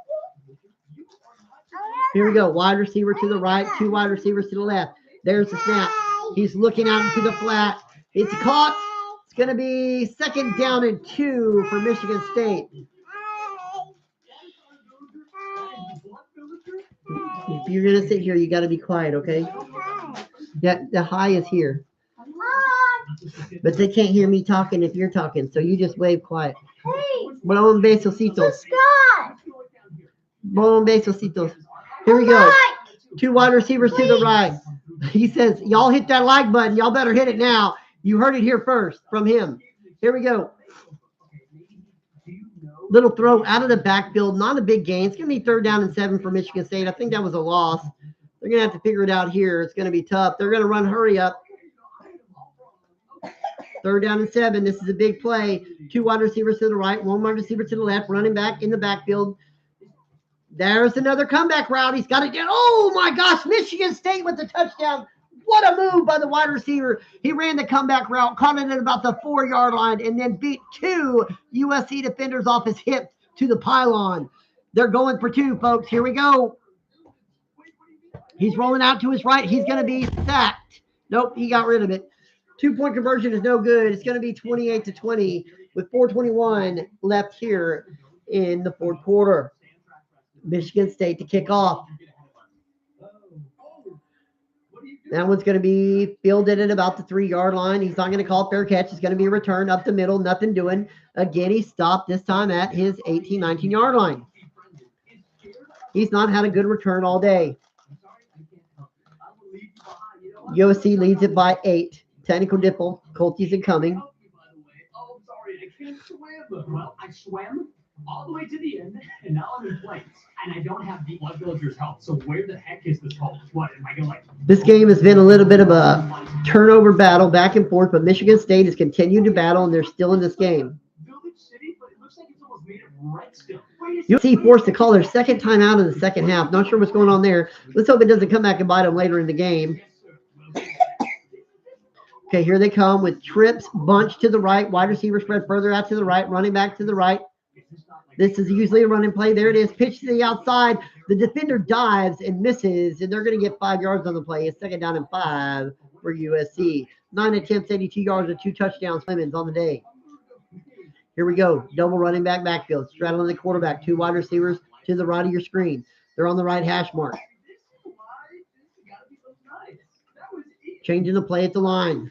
Here we go. Wide receiver to the right, 2 wide receivers to the left. There's the snap. He's looking out into the flat. It's caught. It's going to be 2nd down and 2 for Michigan State. If you're going to sit here, you got to be quiet, okay? Yeah, the high is here. But they can't hear me talking if you're talking, so you just wave quiet. Bon besositos. Bon besositos. Here we go. 2 wide receivers to the right. He says, y'all hit that like button. Y'all better hit it now. You heard it here first from him. Here we go. Little throw out of the backfield. Not a big gain. It's going to be 3rd down and 7 for Michigan State. I think that was a loss. They're going to have to figure it out here. It's going to be tough. They're going to run hurry up. 3rd down and 7. This is a big play. 2 wide receivers to the right, 1 wide receiver to the left, running back in the backfield. There's another comeback route. He's got it down. Oh, my gosh. Michigan State with the touchdown. What a move by the wide receiver. He ran the comeback route, caught it at about the 4-yard line, and then beat 2 USC defenders off his hips to the pylon. They're going for 2, folks. Here we go. He's rolling out to his right. He's going to be sacked. Nope, he got rid of it. 2-point conversion is no good. It's going to be 28-20 with 4:21 left here in the 4th quarter. Michigan State to kick off. That one's going to be fielded at about the 3-yard line. He's not going to call it fair catch. It's going to be a return up the middle. Nothing doing. Again, he stopped this time at his 18, 19-yard line. He's not had a good return all day. USC leads it by 8. Technical difficulties incoming. Oh, sorry, I can't swim. Well, I swam all the way to the end, and now I'm in place. And I don't have the Blood Villagers' help. So where the heck is this hole? What am I going to like? This game has been a little bit of a turnover battle back and forth, but Michigan State has continued to battle, and they're still in this game. Village City, but it looks like it's almost made of redstone. USC forced to call their 2nd time out in the 2nd half. Not sure what's going on there. Let's hope it doesn't come back and bite them later in the game. Okay, here they come with trips, bunch to the right, wide receiver spread further out to the right, running back to the right. This is usually a running play. There it is. Pitch to the outside. The defender dives and misses, and they're going to get 5 yards on the play. It's 2nd down and 5 for USC. 9 attempts, 82 yards, and 2 touchdowns. Clemens on the day. Here we go. Double running back backfield. Straddling the quarterback. 2 wide receivers to the right of your screen. They're on the right hash mark. Changing the play at the line.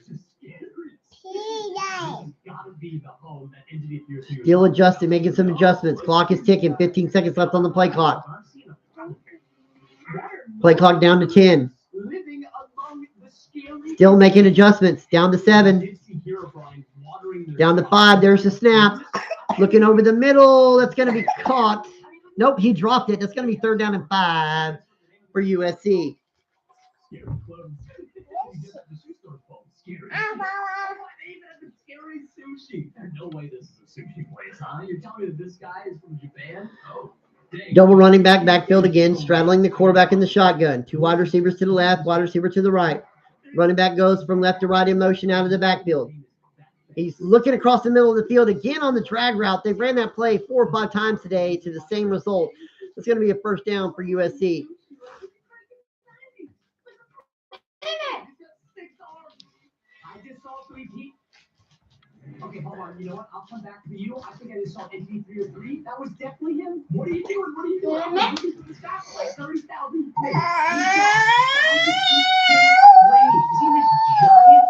Gotta be the home that entity appears to you. Still adjusting, making some adjustments. Clock is ticking. 15 seconds left on the play clock. Play clock down to 10. Living among the scary. Still making adjustments. Down to 7. Down to 5. There's the snap. Looking over the middle. That's going to be caught. Nope, he dropped it. That's going to be 3rd down and 5 for USC. There's no way this is a sushi place, huh? You're telling me that this guy is from Japan? Oh, dang. Double running back, backfield again, straddling the quarterback in the shotgun. 2 wide receivers to the left, wide receiver to the right. Running back goes from left to right in motion out of the backfield. He's looking across the middle of the field again on the drag route. They ran that play 4 or 5 times today to the same result. It's going to be a 1st down for USC. I just saw 3 feet. Okay, hold on. You know what? I'll come back to you. I think I just saw entity 3 or 3. That was definitely him. What are you doing? What are you doing? I'm looking for this guy for like 30,000 feet.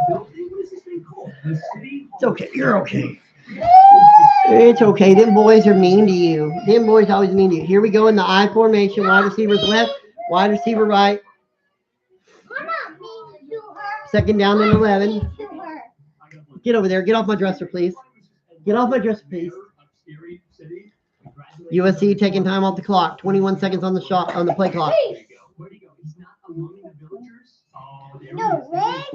What is this thing called? The city. It's okay. You're okay. It's okay. Them boys are mean to you. Them boys always mean to you. Here we go in the I formation. Wide receivers left, wide receiver right. 2nd down and 11. Get over there. Get off my dresser, please. Get off my dresser, please. USC taking time off the clock. 21 seconds on the shot on the play clock.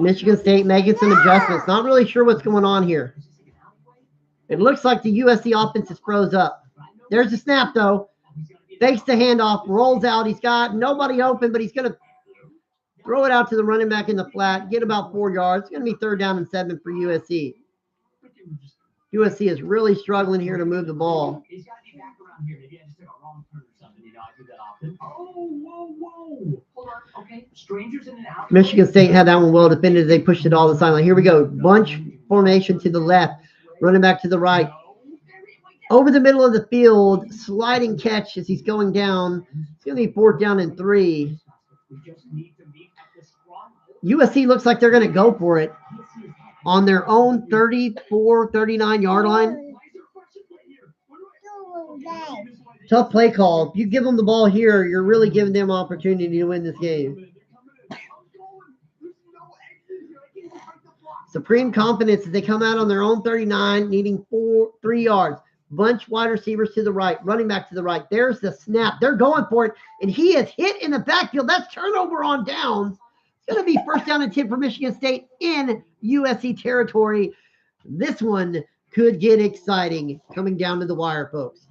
Michigan State making some adjustments. Not really sure what's going on here. It looks like the USC offense is froze up. There's the snap, though. Fakes the handoff, rolls out. He's got nobody open, but he's going to throw it out to the running back in the flat, get about 4 yards. It's going to be 3rd down and 7 for USC. USC is really struggling here to move the ball. He's got to be back around here. Maybe I just took a wrong turn or something. You know, I do that often. Oh, whoa. Hold on. Okay. Strangers in and out. Michigan State had that one well defended. They pushed it all the sideline. Here we go. Bunch formation to the left. Running back to the right. Over the middle of the field. Sliding catch as he's going down. It's going to be 4th down and 3. USC looks like they're going to go for it on their own 34, 39-yard line. Tough play call. If you give them the ball here, you're really giving them opportunity to win this game. Supreme confidence as they come out on their own 39, needing 3 yards. Bunch wide receivers to the right, running back to the right. There's the snap. They're going for it, and he is hit in the backfield. That's turnover on downs. It's going to be 1st down and 10 for Michigan State in USC territory. This one could get exciting coming down to the wire, folks.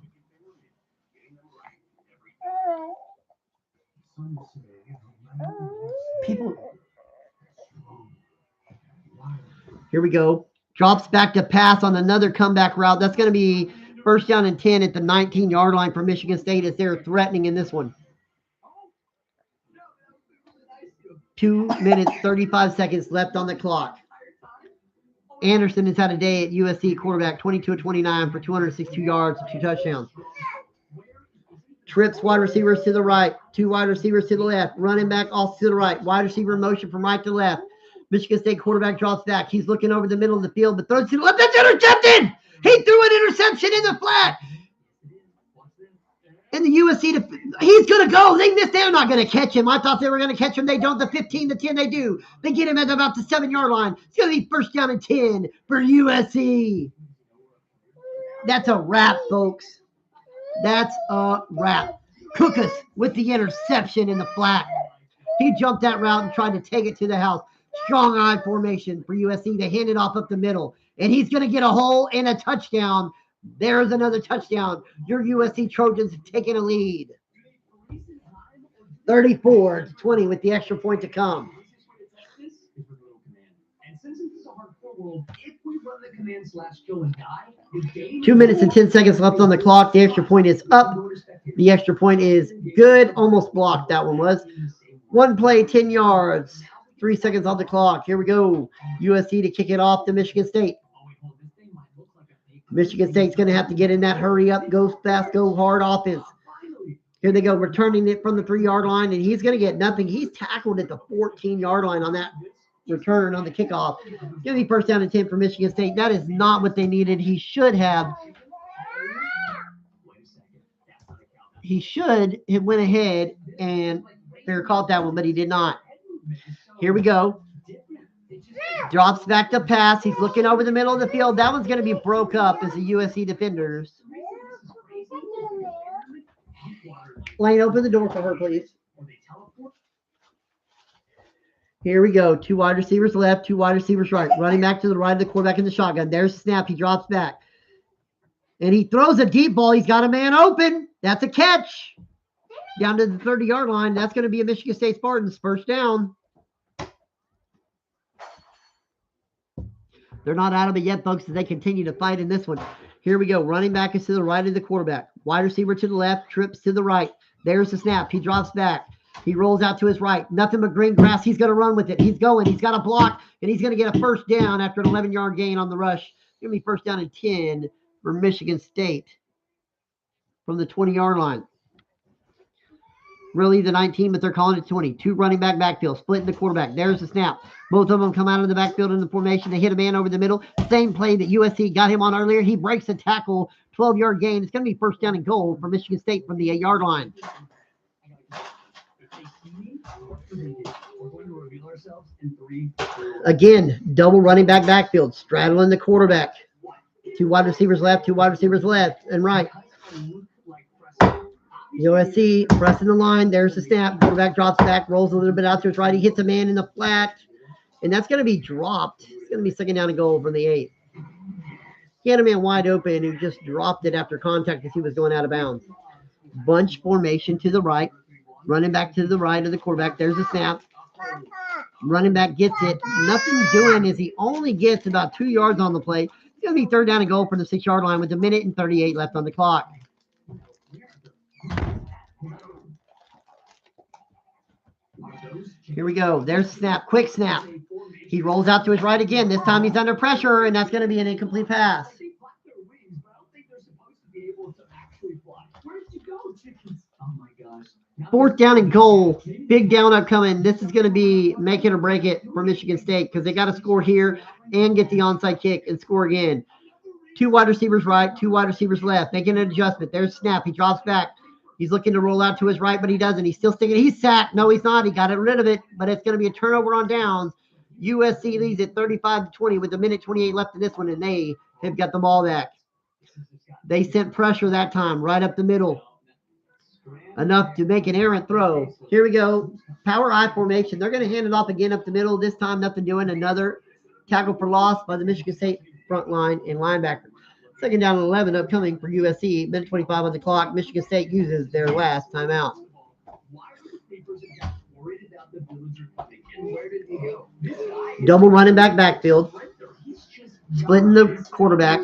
Here we go. Drops back to pass on another comeback route. That's going to be 1st down and 10 at the 19-yard line for Michigan State as they're threatening in this one. 2 minutes, 35 seconds left on the clock. Anderson has had a day at USC quarterback, 22-29 for 262 yards and 2 touchdowns. Trips wide receivers to the right, 2 wide receivers to the left, running back also to the right, wide receiver motion from right to left. Michigan State quarterback drops back. He's looking over the middle of the field, but throws to the left. That's intercepted! He threw an interception in the flat. And the USC, he's going to go. They're not going to catch him. I thought they were going to catch him. They don't. The 15, the 10, they do. They get him at about the 7-yard line. It's going to be 1st down and 10 for USC. That's a wrap, folks. That's a wrap. Cookus with the interception in the flat. He jumped that route and tried to take it to the house. Strong I formation for USC. They hand it off up the middle. And he's going to get a hole and a touchdown. There's another touchdown. Your USC Trojans have taken a lead. 34-20 with the extra point to come. And since this is a hardcore world, if we run the command/kill and die, 2 minutes and 10 seconds left on the clock. The extra point is up. The extra point is good. Almost blocked, that one was. 1 play, 10 yards. 3 seconds on the clock. Here we go. USC to kick it off to Michigan State. Michigan State's going to have to get in that hurry up, go fast, go hard offense. Here they go, returning it from the 3-yard line, and he's going to get nothing. He's tackled at the 14-yard line on that return on the kickoff. Give me first down and 10 for Michigan State. That is not what they needed. He should have went ahead and fair caught that one, but he did not. Here we go. Drops back to pass. He's looking over the middle of the field. That one's going to be broke up as the USC defenders. Lane, open the door for her, please. Here we go. 2 wide receivers left, 2 wide receivers right. Running back to the right of the quarterback in the shotgun. There's the snap. He drops back. And he throws a deep ball. He's got a man open. That's a catch. Down to the 30-yard line. That's going to be a Michigan State Spartans. First down. They're not out of it yet, folks, as they continue to fight in this one. Here we go. Running back is to the right of the quarterback. Wide receiver to the left. Trips to the right. There's the snap. He drops back. He rolls out to his right. Nothing but green grass. He's going to run with it. He's going. He's got a block, and he's going to get a first down after an 11-yard gain on the rush. Give me first down and 10 for Michigan State from the 20-yard line. Really the 19, but they're calling it 20. 2 running backfield, splitting the quarterback. There's the snap. Both of them come out of the backfield in the formation. They hit a man over the middle. Same play that USC got him on earlier. He breaks a tackle, 12-yard gain. It's going to be first down and goal for Michigan State from the 8-yard line. Again, double running backfield, straddling the quarterback. 2 wide receivers left, 2 wide receivers left and right. USC pressing the line. There's the snap. Quarterback drops back, rolls a little bit out to his right. He hits a man in the flat, and that's going to be dropped. It's going to be second down and goal from the 8. He had a man wide open who just dropped it after contact as he was going out of bounds. Bunch formation to the right. Running back to the right of the quarterback. There's the snap. Running back gets it. Nothing doing is he only gets about 2 yards on the play. It's going to be third down and goal from the 6-yard line with 1:38 left on the clock. Here we go. There's the snap. Quick snap. He rolls out to his right again. This time he's under pressure, and that's going to be an incomplete pass. Fourth down and goal. Big down upcoming. This is going to be make it or break it for Michigan State because they got to score here and get the onside kick and score again. 2 wide receivers right, 2 wide receivers left. Making an adjustment. There's snap. He drops back. He's looking to roll out to his right, but he doesn't. He's still sticking. He's sacked. No, he's not. He got rid of it, but it's going to be a turnover on downs. USC leads at 35-20 with 1:28 left in this one, and they have got the ball back. They sent pressure that time right up the middle. Enough to make an errant throw. Here we go. Power I formation. They're going to hand it off again up the middle. This time, nothing doing. Another tackle for loss by the Michigan State front line and linebacker. Second down and 11 upcoming for USC. 1:25 on the clock. Michigan State uses their last timeout. Double running backfield. Splitting the quarterback.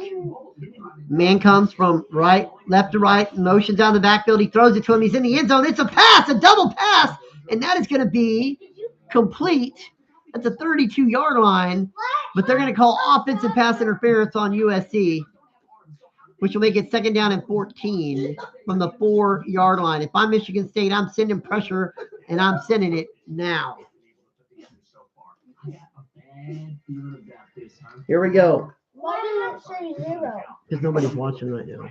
Man comes from left to right, motions down the backfield. He throws it to him. He's in the end zone. It's a pass, a double pass, and that is going to be complete at the 32-yard line. But they're going to call offensive pass interference on USC, which will make it second down and 14 from the 4-yard line. If I'm Michigan State, I'm sending pressure, and I'm sending it now. Here we go. Why did it say 0? Because nobody's watching right now.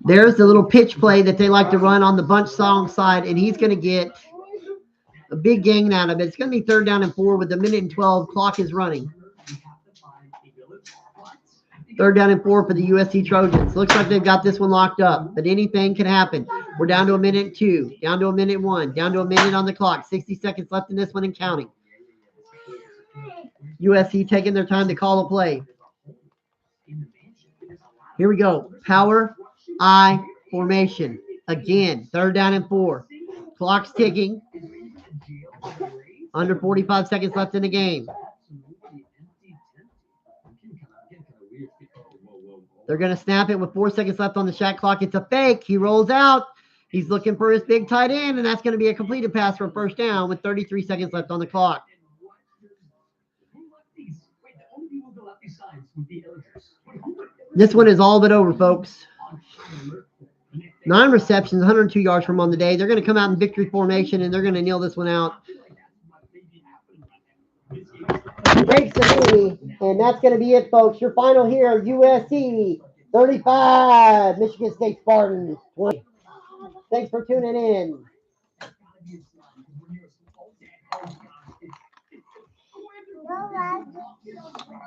There's the little pitch play that they like to run on the bunch song side, and he's going to get a big gain out of it. It's going to be third down and 4 with 1:12. Clock is running. Third down and 4 for the USC Trojans. Looks like they've got this one locked up, but anything can happen. We're down to 1:02, down to 1:01, down to a minute on the clock. 60 seconds left in this one and counting. USC taking their time to call a play. Here we go. Power I formation. Again, third down and 4. Clock's ticking. Under 45 seconds left in the game. They're going to snap it with 4 seconds left on the shot clock. It's a fake. He rolls out. He's looking for his big tight end, and that's going to be a completed pass for a first down with 33 seconds left on the clock. This one is all but over, folks. 9 receptions, 102 yards from on the day. They're going to come out in victory formation, and they're going to kneel this one out. breaks the knee. And that's going to be it, folks. Your final here, USC 35, Michigan State Spartans 20. Thanks for tuning in. No,